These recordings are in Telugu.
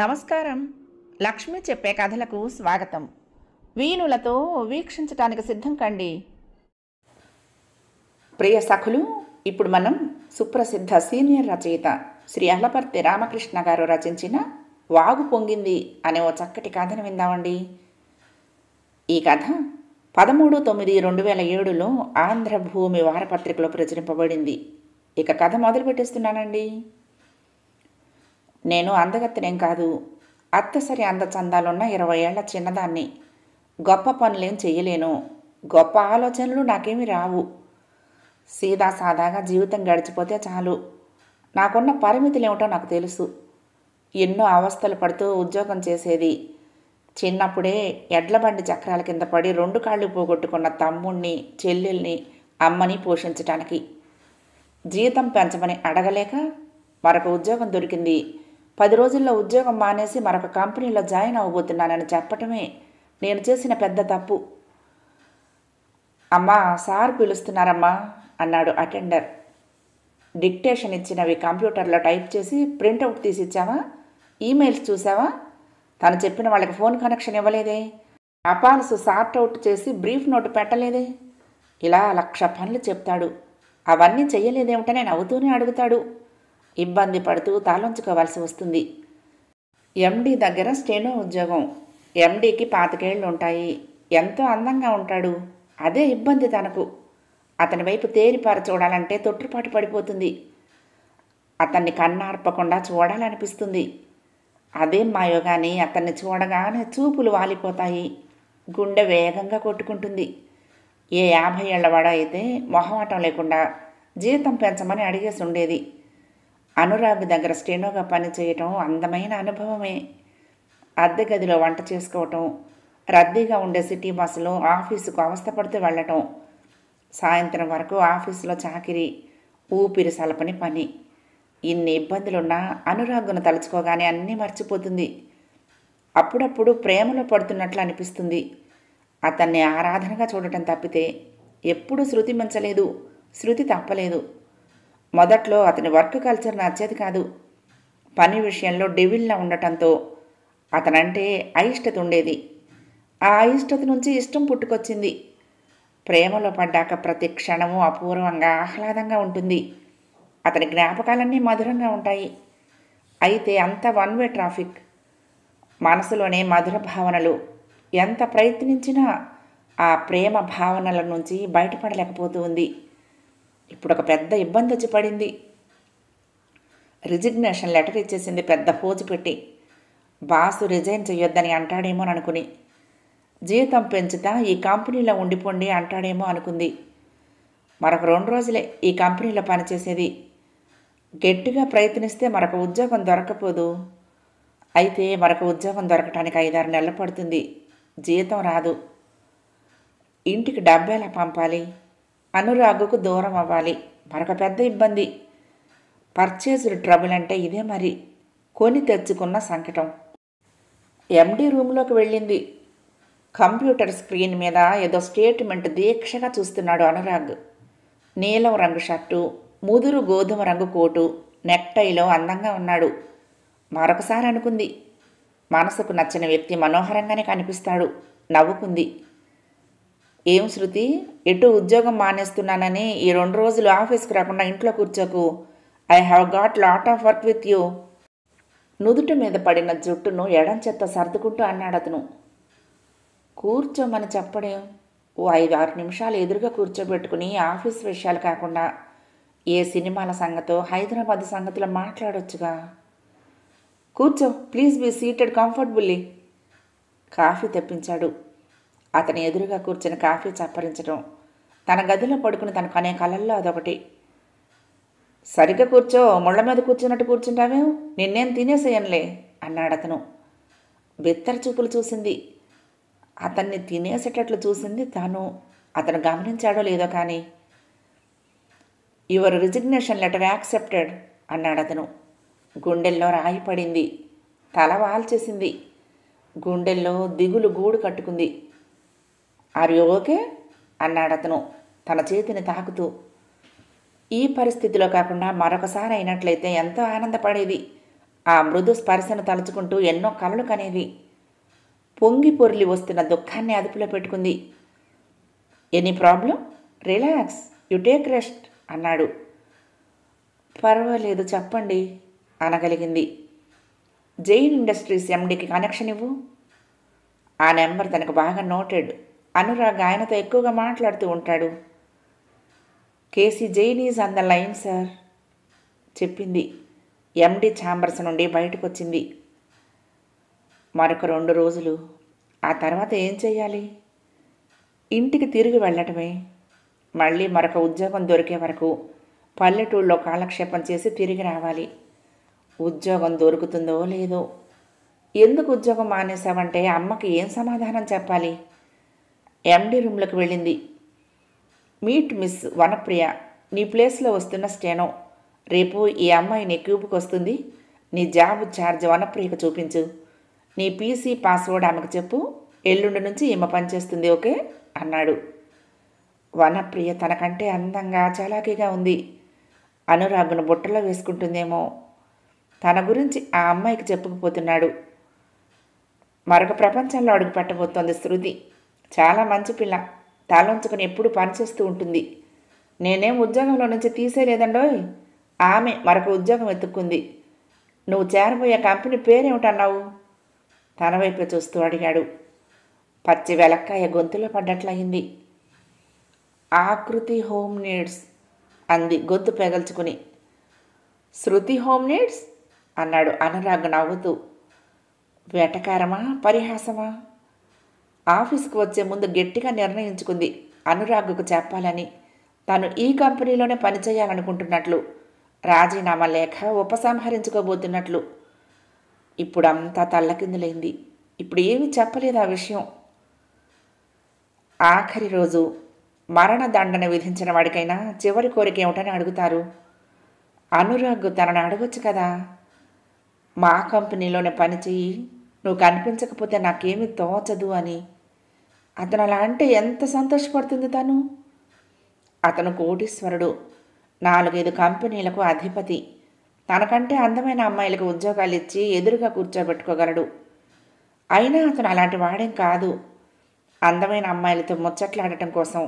నమస్కారం. లక్ష్మి చెప్పే కథలకు స్వాగతం. వీణులతో వీక్షించటానికి సిద్ధం కండి. ప్రియ సఖులు, ఇప్పుడు మనం సుప్రసిద్ధ సీనియర్ రచయిత శ్రీ అలపర్తి రామకృష్ణ గారు రచించిన వాగు పొంగింది అనే ఓ చక్కటి కథను విందామండి. ఈ కథ 13/9/2007లో ఆంధ్రభూమి వారపత్రికలో ప్రచురింపబడింది. ఇక కథ మొదలు పెట్టేస్తున్నానండి. నేను అందగత్తెనేం కాదు, అత్తసరి అందచందాలున్న 20 ఏళ్ల చిన్నదాన్ని. గొప్ప పనులేం చెయ్యలేను, గొప్ప ఆలోచనలు నాకేమీ రావు. సీదా సాదాగా జీవితం గడిచిపోతే చాలు. నాకున్న పరిమితులేమిటో నాకు తెలుసు. ఎన్నో అవస్థలు పడుతూ ఉద్యోగం చేసేది. చిన్నప్పుడే ఎడ్లబండి చక్రాల కింద పడి 2 కాళ్ళు పోగొట్టుకున్న తమ్ముణ్ణి, చెల్లెల్ని, అమ్మని పోషించటానికి. జీతం పెంచమని అడగలేక మరొక ఉద్యోగం దొరికింది. 10 రోజుల్లో ఉద్యోగం మానేసి మరొక కంపెనీలో జాయిన్ అవ్వబోతున్నానని చెప్పటమే నేను చేసిన పెద్ద తప్పు. అమ్మా, సార్ పిలుస్తున్నారమ్మా అన్నాడు అటెండర్. డిక్టేషన్ ఇచ్చినవి కంప్యూటర్లో టైప్ చేసి ప్రింటౌట్ తీసిచ్చావా? ఈమెయిల్స్ చూసావా? తను చెప్పిన వాళ్ళకి ఫోన్ కనెక్షన్ ఇవ్వలేదే? అపాల్స్ సార్ట్అవుట్ చేసి బ్రీఫ్ నోటు పెట్టలేదే? ఇలా 1,00,000 పనులు చెప్తాడు. అవన్నీ చెయ్యలేదేమిటనే నవ్వుతూనే అడుగుతాడు. ఇబ్బంది పడుతూ తాళొంచుకోవాల్సి వస్తుంది. ఎండీ దగ్గర స్టెనో ఉద్యోగం. ఎండీకి 25 ఏళ్ళు ఉంటాయి. ఎంతో అందంగా ఉంటాడు. అదే ఇబ్బంది తనకు. అతని వైపు తేరిపార చూడాలంటే తొట్టుపాటు పడిపోతుంది. అతన్ని కన్నార్పకుండా చూడాలనిపిస్తుంది. అదేం మాయో కానీ అతన్ని చూడగానే చూపులు వాలిపోతాయి. గుండె వేగంగా కొట్టుకుంటుంది. ఏ 50 ఏళ్లవాడ అయితే మొహమాటం లేకుండా జీతం పెంచమని అడిగేసి ఉండేది. అనురాగ్ దగ్గర స్టెనోగా పనిచేయటం అందమైన అనుభవమే. అద్దె గదిలో వంట చేసుకోవటం, రద్దీగా ఉండే సిటీ బస్సులో ఆఫీసుకు అవస్థపడుతూ వెళ్ళటం, సాయంత్రం వరకు ఆఫీసులో చాకిరీ, ఊపిరి సలపని పని. ఇన్ని ఇబ్బందులున్నా అనురాగ్ను తలుచుకోగానే అన్నీ మర్చిపోతుంది. అప్పుడప్పుడు ప్రేమలో పడుతున్నట్లు అనిపిస్తుంది. అతన్ని ఆరాధనగా చూడటం తప్పితే ఎప్పుడూ శృతి మించలేదు, శృతి తప్పలేదు. మొదట్లో అతని వర్క్ కల్చర్ నచ్చేది కాదు. పని విషయంలో డెవిల్లా ఉండటంతో అతనంటే అయిష్టత ఉండేది. ఆ అయిష్టత నుంచి ఇష్టం పుట్టుకొచ్చింది. ప్రేమలో పడ్డాక ప్రతి క్షణము అపూర్వంగా ఆహ్లాదంగా ఉంటుంది. అతని జ్ఞాపకాలన్నీ మధురంగా ఉంటాయి. అయితే అంత వన్ వే ట్రాఫిక్. మనసులోనే మధుర భావనలు. ఎంత ప్రయత్నించినా ఆ ప్రేమ భావనల నుంచి బయటపడలేకపోతూ ఉంది. ఇప్పుడు ఒక పెద్ద ఇబ్బంది వచ్చి పడింది. రిజిగ్నేషన్ లెటర్ ఇచ్చేసింది పెద్ద ఫోజు పెట్టి. బాసు రిజైన్ చెయ్యొద్దని అంటాడేమో అనుకుని. జీతం పెంచుతా ఈ కంపెనీలో ఉండిపోండి అంటాడేమో అనుకుంది. మరొక 2 రోజులే ఈ కంపెనీలో పనిచేసేది. గట్టిగా ప్రయత్నిస్తే మరొక ఉద్యోగం దొరకపోదు. అయితే మరొక ఉద్యోగం దొరకటానికి 5-6 నెలలు పడుతుంది. జీతం రాదు. ఇంటికి డబ్బేలా పంపాలి? అనురాగుకు దూరం అవ్వాలి. మరొక పెద్ద ఇబ్బంది. పర్చేజ్డ్ ట్రబుల్ అంటే ఇదే మరి. కొని తెచ్చుకున్న సంకటం. ఎండీ రూమ్లోకి వెళ్ళింది. కంప్యూటర్ స్క్రీన్ మీద ఏదో స్టేట్మెంట్ దీక్షగా చూస్తున్నాడు అనురాగ్. నీలం రంగు షర్టు, ముదురు గోధుమ రంగు కోటు, నెక్టైలో అందంగా ఉన్నాడు. మరొకసారి అనుకుంది, మనసుకు నచ్చిన వ్యక్తి మనోహరంగానే కనిపిస్తాడు. నవ్వుకుంది. ఏం శృతి, ఎటు ఉద్యోగం మానేస్తున్నానని ఈ 2 రోజులు ఆఫీస్కి రాకుండా ఇంట్లో కూర్చోకు. I have got lot of work with you. నుదుటి మీద పడిన జుట్టును ఎడం చేత్తో సర్దుకుంటూ అన్నాడు అతను. కూర్చోమని చెప్పడే. ఓ 5-6 నిమిషాలు ఎదురుగా కూర్చోబెట్టుకుని ఆఫీస్ విషయాలు కాకుండా ఏ సినిమాల సంగతో, హైదరాబాద్ సంగతిలో మాట్లాడొచ్చుగా. కూర్చో, please be seated comfortably. Coffee తెప్పించాడు. అతని ఎదురుగా కూర్చుని కాఫీ చప్పరించడం, తన గదిలో పడుకుని తన కనే కలల్లో అదొకటి. సరిగ్గా కూర్చో, ముళ్ళ మీద కూర్చున్నట్టు కూర్చుంటావే, నిన్నేం తినేసేయనులే అన్నాడు అతను. బిత్తర చూపులు చూసింది. అతన్ని తినేసేటట్లు చూసింది తను. అతను గమనించాడో లేదో కానీ. యువర్ రిజిగ్నేషన్ లెటర్ యాక్సెప్టెడ్ అన్నాడు అతను. గుండెల్లో రాయి పడింది. తల వాల్చేసింది. గుండెల్లో దిగులు గూడు కట్టుకుంది. ఆర్ యు ఓకే అన్నాడు అతను తన చేతిని తాకుతూ. ఈ పరిస్థితిలో కాకుండా మరొకసారి అయినట్లయితే ఎంతో ఆనందపడేది. ఆ మృదు స్పర్శను తలుచుకుంటూ ఎన్నో కలలు కనేది. పొంగి పొర్లి వస్తున్న దుఃఖాన్ని అదుపులో పెట్టుకుంది. Any problem? Relax, you take rest అన్నాడు. పర్వాలేదు చెప్పండి అనగలిగింది. జైన్ ఇండస్ట్రీస్ ఎండికి కనెక్షన్ ఇవ్వు. ఆ నెంబర్ తనకు బాగా నోటెడ్. అనురాగ్ ఆయనతో ఎక్కువగా మాట్లాడుతూ ఉంటాడు. K C Jain is on the line sir చెప్పింది. ఎండి ఛాంబర్స్ నుండి బయటకు వచ్చింది. మరొక 2 రోజులు. ఆ తర్వాత ఏం చెయ్యాలి? ఇంటికి తిరిగి వెళ్ళటమే. మళ్ళీ మరొక ఉద్యోగం దొరికే వరకు పల్లెటూళ్ళలో కాలక్షేపం చేసి తిరిగి రావాలి. ఉద్యోగం దొరుకుతుందో లేదో. ఎందుకు ఉద్యోగం మానేశావంటే అమ్మకి ఏం సమాధానం చెప్పాలి? ఎండి రూమ్లోకి వెళ్ళింది. మీట్ మిస్ వనప్రియ, నీ ప్లేస్లో వస్తున్న స్టెనో. రేపు ఈ అమ్మాయి నీ క్యూబ్కి వస్తుంది. నీ జాబ్ ఛార్జ్ వనప్రియకు చూపించు. నీ పీసీ పాస్వర్డ్ ఆమెకు చెప్పు. ఎల్లుండి నుంచి ఈమె పనిచేస్తుంది, ఓకే అన్నాడు. వనప్రియ తనకంటే అందంగా చలాకీగా ఉంది. అనురాగ్ను బుట్టలో వేసుకుంటుందేమో. తన గురించి ఆ అమ్మాయికి చెప్పుకుపోతున్నాడు. మరొక ప్రపంచంలో అడుగు పెట్టబోతోంది శృతి. చాలా మంచి పిల్ల. తలంచుకుని ఎప్పుడు పనిచేస్తూ ఉంటుంది. నేనేం ఉద్యోగంలో నుంచి తీసేయలేదండోయ్. ఆమె మరొక ఉద్యోగం వెతుక్కుంది. నువ్వు చేరబోయే కంపెనీ పేరేమిటన్నావు? తన వైపు చూస్తూ అడిగాడు. పచ్చి వెలక్కాయ గొంతులో పడ్డట్లయింది. ఆకృతి హోమ్ నీడ్స్ అంది గొంతు పెగల్చుకుని. శృతి హోమ్ నీడ్స్ అన్నాడు అనురాగ్ నవ్వుతూ. వెటకారమా పరిహాసమా? ఆఫీస్కి వచ్చే ముందు గట్టిగా నిర్ణయించుకుంది అనురాగ్కు చెప్పాలని. తను ఈ కంపెనీలోనే పనిచేయాలనుకుంటున్నట్లు, రాజీనామా లేఖ ఉపసంహరించుకోబోతున్నట్లు. ఇప్పుడు అంతా తల్లకిందులైంది. ఇప్పుడు ఏమీ చెప్పలేదు ఆ విషయం. ఆఖరి రోజు. మరణదండన విధించిన వాడికైనా చివరి కోరిక ఏమిటని అడుగుతారు. అనురాగ్ తనని అడగొచ్చు కదా. మా కంపెనీలోనే పనిచేయి, నువ్వు కనిపించకపోతే నాకేమీ తోచదు అని. అతను అలా అంటే ఎంత సంతోషపడుతుంది తను. అతను కోటీశ్వరుడు. 4-5 కంపెనీలకు అధిపతి. తనకంటే అందమైన అమ్మాయిలకు ఉద్యోగాలు ఇచ్చి ఎదురుగా కూర్చోబెట్టుకోగలడు. అయినా అతను అలాంటి వాడేం కాదు. అందమైన అమ్మాయిలతో ముచ్చట్లాడటం కోసం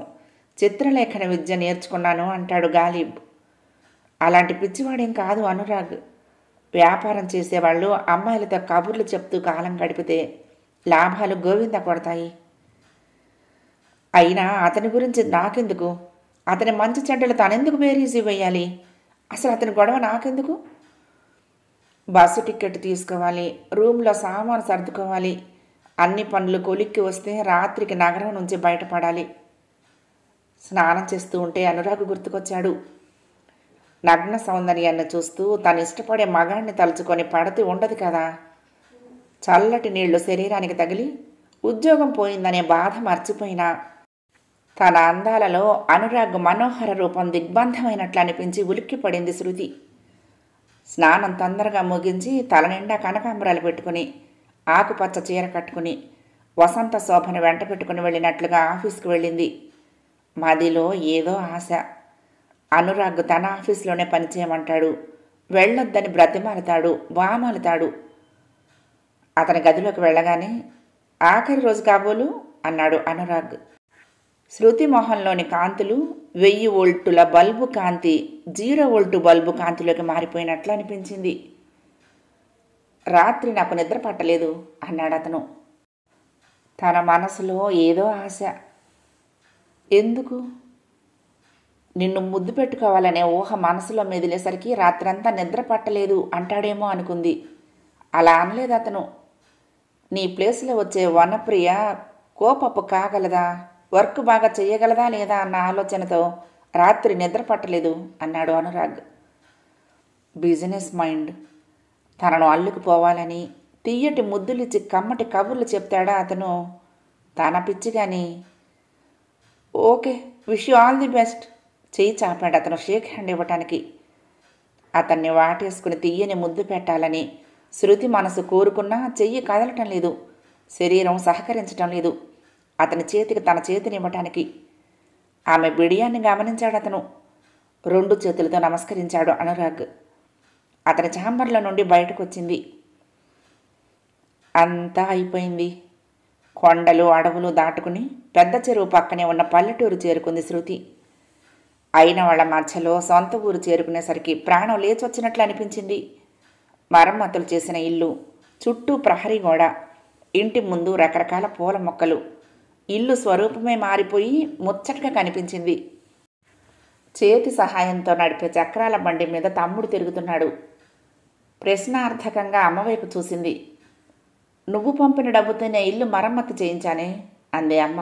చిత్రలేఖన విద్య నేర్చుకున్నాను అంటాడు గాలిబ్. అలాంటి పిచ్చివాడేం కాదు అనురాగ్. వ్యాపారం చేసేవాళ్ళు అమ్మాయిలతో కబుర్లు చెప్తూ కాలం గడిపితే లాభాలు గోవింద కొడతాయి. అయినా అతని గురించి నాకెందుకు? అతని మంచి చెడ్డలు తనెందుకు బేరీజీ వేయాలి? అసలు అతని గొడవ నాకెందుకు? బస్సు టికెట్ తీసుకోవాలి, రూమ్లో సామాను సర్దుకోవాలి. అన్ని పనులు కొలిక్కి వస్తే రాత్రికి నగరం నుంచి బయటపడాలి. స్నానం చేస్తూ ఉంటే అనురాగ్ గుర్తుకొచ్చాడు. నగ్న సౌందర్యాన్ని చూస్తూ తను ఇష్టపడే మగాడిని తలుచుకొని పడతి ఉండదు కదా. చల్లటి నీళ్లు శరీరానికి తగిలి ఉద్యోగం పోయిందనే బాధ మర్చిపోయినా తన అందాలలో అనురాగ్ మనోహర రూపం దిగ్బంధమైనట్లు అనిపించి ఉలిక్కిపడింది శృతి. స్నానం తొందరగా ముగించి తలనిండా కనకాంబరాలు పెట్టుకుని ఆకుపచ్చ చీర కట్టుకుని వసంత శోభను వెంట పెట్టుకుని వెళ్ళినట్లుగా ఆఫీస్కి వెళ్ళింది. మదిలో ఏదో ఆశ. అనురాగ్ తన ఆఫీస్లోనే పనిచేయమంటాడు. వెళ్ళొద్దని బ్రతిమాలుతాడు, వామాలుతాడు. అతని గదిలోకి వెళ్ళగానే ఆఖరి రోజు కాబోలు అన్నాడు అనురాగ్. శృతి మొహంలోని కాంతులు 1000 వోల్టుల బల్బు కాంతి 0 వోల్టు బల్బు కాంతిలోకి మారిపోయినట్లు అనిపించింది. రాత్రి నాకు నిద్ర పట్టలేదు అన్నాడు అతను. తన మనసులో ఏదో ఆశ. ఎందుకు? నిన్ను ముద్దు పెట్టుకోవాలనే ఊహ మనసులో మెదిలేసరికి రాత్రంతా నిద్ర పట్టలేదు అంటాడేమో అనుకుంది. అలా అనలేదు అతను. నీ ప్లేస్లో వచ్చే వనప్రియ కోపపు కాగలదా, వర్క్ బాగా చెయ్యగలదా లేదా అన్న ఆలోచనతో రాత్రి నిద్ర పట్టలేదు అన్నాడు అనురాగ్. Business mind. తనను అల్లుకుపోవాలని తీయటి ముద్దులిచ్చి కమ్మటి కబుర్లు చెప్తాడా అతను? తన పిచ్చి కానీ. Okay, wish you all the best చెయ్యి చాపాడు అతను షేక్ హ్యాండ్ ఇవ్వటానికి. అతన్ని వాటేసుకుని తీయని ముద్దు పెట్టాలని శృతి మనసు కోరుకున్నా చెయ్యి కదలటం లేదు, శరీరం సహకరించటం లేదు అతని చేతికి తన చేతిని ఇవ్వటానికి. ఆమె బిడియాన్ని గమనించాడు అతను. 2 చేతులతో నమస్కరించాడు అనురాగ్. అతని ఛాంబర్లో నుండి బయటకు వచ్చింది. అంతా అయిపోయింది. కొండలు అడవులు దాటుకుని పెద్ద చెరువు పక్కనే ఉన్న పల్లెటూరు చేరుకుంది శృతి. అయిన వాళ్ళ మధ్యలో సొంత ఊరు చేరుకునేసరికి ప్రాణం లేచొచ్చినట్లు అనిపించింది. మరమ్మతులు చేసిన ఇల్లు, చుట్టూ ప్రహరీ గోడ, ఇంటి ముందు రకరకాల పూల మొక్కలు. ఇల్లు స్వరూపమే మారిపోయి ముచ్చటగా కనిపించింది. చేతి సహాయంతో నడిపే చక్రాల బండి మీద తమ్ముడు తిరుగుతున్నాడు. ప్రశ్నార్థకంగా అమ్మవైపు చూసింది. నువ్వు పంపిన డబ్బుతోనే ఇల్లు మరమ్మతు చేయించానే అంది అమ్మ.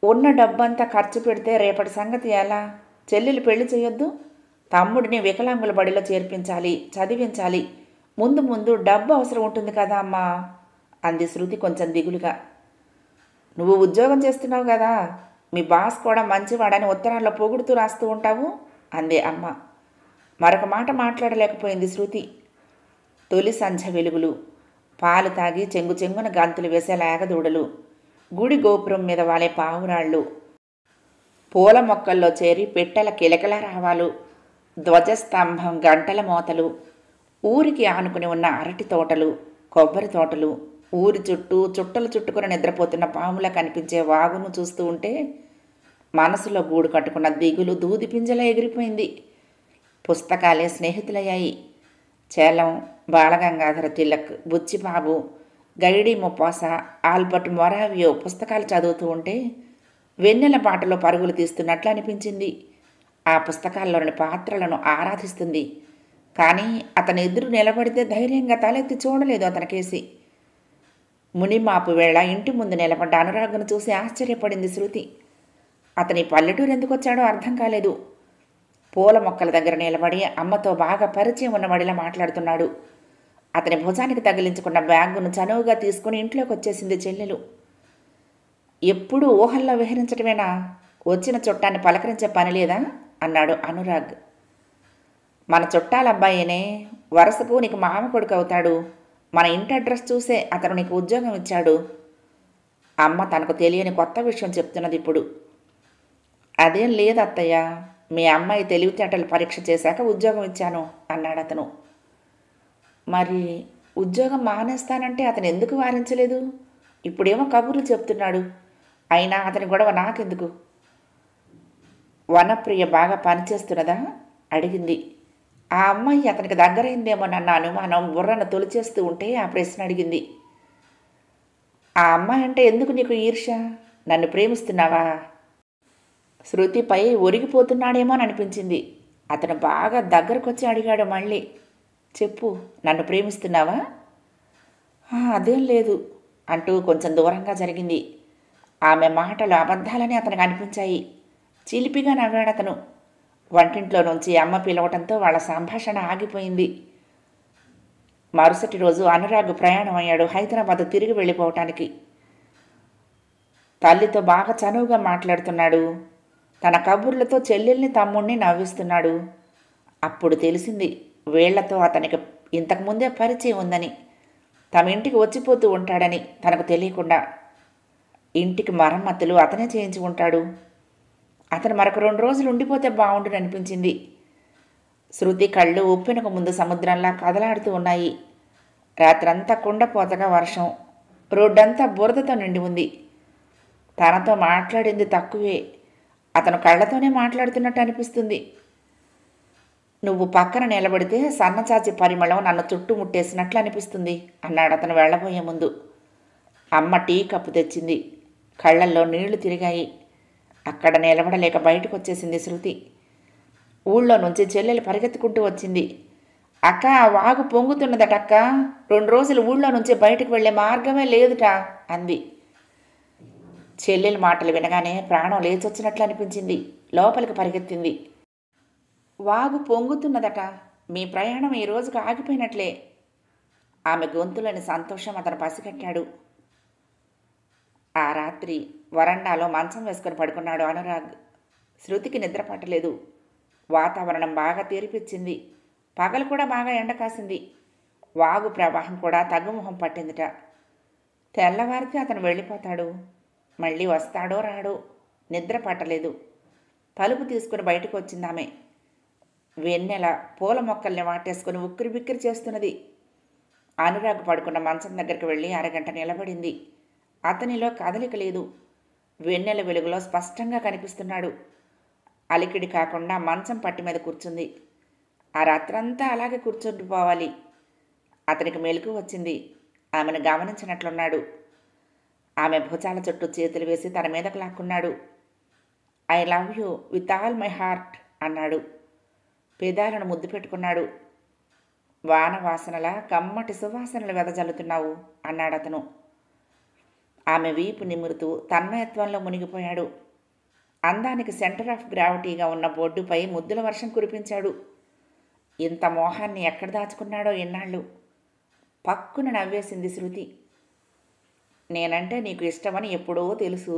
ఉన్న డబ్బంతా ఖర్చు పెడితే రేపటి సంగతి ఎలా? చెల్లెలు పెళ్లి చేయొద్దు, తమ్ముడిని వికలాంగుల బడిలో చేర్పించాలి, చదివించాలి. ముందు ముందు డబ్బు అవసరం ఉంటుంది కదా అమ్మా అంది శృతి కొంచెం దిగులుగా. నువ్వు ఉద్యోగం చేస్తున్నావు కదా, మీ బాస్ కూడా మంచివాడని ఉత్తరాల్లో పొగుడుతూ రాస్తూ ఉంటావు అంది అమ్మ. మరొక మాట మాట్లాడలేకపోయింది శృతి. తొలి సంధ్య వెలుగులు, పాలు తాగి చెంగు చెంగున గంతులు వేసే లేగదూడలు, గుడి గోపురం మీద వాలే పావురాళ్ళు, పూల మొక్కల్లో చేరి పెట్టెల కిలకిల రావాలు, ధ్వజస్తంభం గంటల మోతలు, ఊరికి ఆనుకుని ఉన్న అరటి తోటలు, కొబ్బరి తోటలు, ఊరి చుట్టూ చుట్టలు చుట్టుకుని నిద్రపోతున్న పాములా కనిపించే వాగును చూస్తూ ఉంటే మనసులో గూడు కట్టుకున్న దిగులు దూది పింజలా ఎగిరిపోయింది. పుస్తకాలే స్నేహితులయ్యాయి. చేలం, బాలగంగాధర తిలక్, బుచ్చిబాబు, గైడీ ముప్పాస, ఆల్బర్ట్ మొరావియో పుస్తకాలు చదువుతూ ఉంటే వెన్నెల పాటలో పరుగులు తీస్తున్నట్లు అనిపించింది. ఆ పుస్తకాల్లోని పాత్రలను ఆరాధిస్తుంది. కానీ అతని ఎదురు నిలబడితే ధైర్యంగా తలెత్తి చూడలేదు అతనికేసి. మునిమాపు వేళ ఇంటి ముందు నిలబడ్డ అనురాగ్ను చూసి ఆశ్చర్యపడింది శృతి. అతని పల్లెటూరు ఎందుకు వచ్చాడో అర్థం కాలేదు. పూల మొక్కల దగ్గర నిలబడి అమ్మతో బాగా పరిచయం ఉన్నవాడిలా మాట్లాడుతున్నాడు. అతని భుజానికి తగిలించుకున్న బ్యాగును చనువుగా తీసుకుని ఇంట్లోకి వచ్చేసింది చెల్లెలు. ఎప్పుడూ ఊహల్లో విహరించటమేనా? వచ్చిన చుట్టాన్ని పలకరించే పని లేదా అన్నాడు అనురాగ్. మన చుట్టాల అబ్బాయేనే, వరుసకు నీకు మామ కొడుకు అవుతాడు. మన ఇంటి అడ్రస్ చూసే అతను నీకు ఉద్యోగం ఇచ్చాడు. అమ్మ తనకు తెలియని కొత్త విషయం చెప్తున్నది ఇప్పుడు. అదేం లేదు అత్తయ్య, మీ అమ్మాయి తెలివితేటలు పరీక్ష చేశాక ఉద్యోగం ఇచ్చాను అన్నాడు అతను. మరి ఉద్యోగం మానేస్తానంటే అతను ఎందుకు వారించలేదు? ఇప్పుడేమో కబుర్లు చెప్తున్నాడు. అయినా అతని గొడవ నాకెందుకు? వనప్రియ బాగా పనిచేస్తున్నదా అడిగింది. ఆ అమ్మాయి అతనికి దగ్గరైందేమోనన్న అనుమానం బుర్రను తొలిచేస్తూ ఉంటే ఆ ప్రశ్న అడిగింది. ఆ అమ్మాయి అంటే ఎందుకు నీకు ఈర్ష్య? నన్ను ప్రేమిస్తున్నావా? శృతిపై ఒరిగిపోతున్నాడేమో అనిపించింది. అతను బాగా దగ్గరకొచ్చి అడిగాడు మళ్ళీ. చెప్పు, నన్ను ప్రేమిస్తున్నావా? అదేం లేదు అంటూ కొంచెం దూరంగా జరిగింది. ఆమె మాటలు అబద్ధాలని అతనికి అనిపించాయి. చిలిపిగా నవ్వాడతను. వంటింట్లో నుంచి అమ్మ పిలవటంతో వాళ్ళ సంభాషణ ఆగిపోయింది. మరుసటి రోజు అనురాగ్ ప్రయాణం అయ్యాడు హైదరాబాద్ తిరిగి వెళ్ళిపోవటానికి. తల్లితో బాగా చనువుగా మాట్లాడుతున్నాడు. తన కబుర్లతో చెల్లెల్ని తమ్ముణ్ణి నవ్విస్తున్నాడు. అప్పుడు తెలిసింది వీళ్లతో అతనికి ఇంతకుముందే పరిచయం ఉందని, తమ ఇంటికి వచ్చిపోతూ ఉంటాడని తనకు తెలియకుండా. ఇంటికి మరమ్మతులు అతనే చేయించి ఉంటాడు. అతను మరొక 2 రోజులు ఉండిపోతే బాగుండుని అనిపించింది. శృతి కళ్ళు ఉప్పెనకు ముందు సముద్రంలా కదలాడుతూ ఉన్నాయి. రాత్రంతా కుండపోతగా వర్షం, రోడ్డంతా బురదతో నిండి ఉంది. తనతో మాట్లాడింది తక్కువే. అతను కళ్ళతోనే మాట్లాడుతున్నట్టు అనిపిస్తుంది. నువ్వు పక్కన నిలబడితే సన్నచాచి పరిమళం నన్ను చుట్టుముట్టేసినట్లు అనిపిస్తుంది అన్నాడు అతను వెళ్ళబోయే ముందు. అమ్మ టీ కప్పు తెచ్చింది. కళ్ళల్లో నీళ్లు తిరిగాయి. అక్కడ నిలబడలేక బయటకు వచ్చేసింది శృతి. ఊళ్ళో నుంచి చెల్లెలు పరిగెత్తుకుంటూ వచ్చింది. అక్క, వాగు పొంగుతున్నదటక్క, 2 రోజులు ఊళ్ళో నుంచి బయటకు వెళ్లే మార్గమే లేదుట అంది. చెల్లెలి మాటలు వినగానే ప్రాణం లేచొచ్చినట్లు అనిపించింది. లోపలికి పరిగెత్తింది. వాగు పొంగుతున్నదట, మీ ప్రయాణం ఈ రోజుకు ఆగిపోయినట్లే. ఆమె గొంతులోని సంతోషం అతను పసిగట్టాడు. ఆ రాత్రి వరండాలో మంచం వేసుకొని పడుకున్నాడు అనురాగ్. శృతికి నిద్ర పట్టలేదు. వాతావరణం బాగా తెరిపించింది. పగలు కూడా బాగా ఎండ కాసింది. వాగు ప్రవాహం కూడా తగ్గుముఖం పట్టిందిట. తెల్లవారితే అతను వెళ్ళిపోతాడు. మళ్ళీ వస్తాడో రాడో. నిద్ర పట్టలేదు. తలుపు తీసుకుని బయటకు వచ్చిందామె. వెన్నెల పూల మొక్కల్ని వాటేసుకుని ఉక్కిరి బిక్కిరి చేస్తున్నది. అనురాగ్ పడుకున్న మంచం దగ్గరికి వెళ్ళి అరగంట నిలబడింది. అతనిలో కదలిక లేదు. వెన్నెల వెలుగులో స్పష్టంగా కనిపిస్తున్నాడు. అలికిడి కాకుండా మంచం పట్టి మీద కూర్చుంది. ఆ రాత్రంతా అలాగే కూర్చుండిపోవాలి. అతనికి మెలకువ వచ్చింది. ఆమెను గమనించినట్లున్నాడు. ఆమె భుజాల చుట్టూ చేతులు వేసి తన మీదకు లాక్కున్నాడు. I love you with all my heart అన్నాడు. పెదాలను ముద్దు పెట్టుకున్నాడు. వాన వాసనలా కమ్మటి సువాసనలు వెదజల్లుతున్నావు అన్నాడతను. ఆమె వీపు నిమురుతూ తన్మయత్వంలో మునిగిపోయాడు. అందానికి సెంటర్ ఆఫ్ గ్రావిటీగా ఉన్న బొడ్డుపై ముద్దుల వర్షం కురిపించాడు. ఇంత మోహాన్ని ఎక్కడ దాచుకున్నాడో ఎన్నాళ్ళు. పక్కున నవ్వేసింది శృతి. నేనంటే నీకు ఇష్టమని ఎప్పుడో తెలుసు.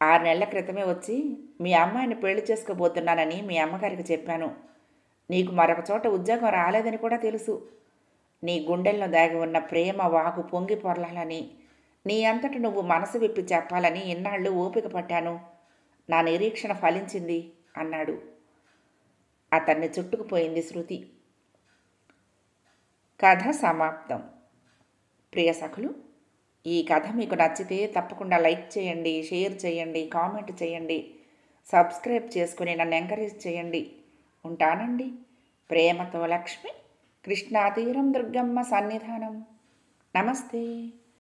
6 నెలల క్రితమే వచ్చి మీ అమ్మాయిని పెళ్లి చేసుకోబోతున్నానని మీ అమ్మగారికి చెప్పాను. నీకు మరొక చోట ఉద్యోగం రాలేదని కూడా తెలుసు. నీ గుండెల్లో దాగి ఉన్న ప్రేమ వాగు పొంగి పొరలాలని, నీ అంతట నువ్వు మనసు విప్పి చెప్పాలని ఇన్నాళ్ళు ఓపిక పట్టాను. నా నిరీక్షణ ఫలించింది అన్నాడు. అతన్ని చుట్టుకుపోయింది శృతి. కథ సమాప్తం. ప్రియ సఖులు, ఈ కథ మీకు నచ్చితే తప్పకుండా లైక్ చేయండి, షేర్ చేయండి, కామెంట్ చేయండి, సబ్స్క్రైబ్ చేసుకుని నన్ను ఎంకరేజ్ చేయండి. ఉంటానండి. ప్రేమతో లక్ష్మి, కృష్ణా తీరం దుర్గమ్మ సన్నిధానం. నమస్తే.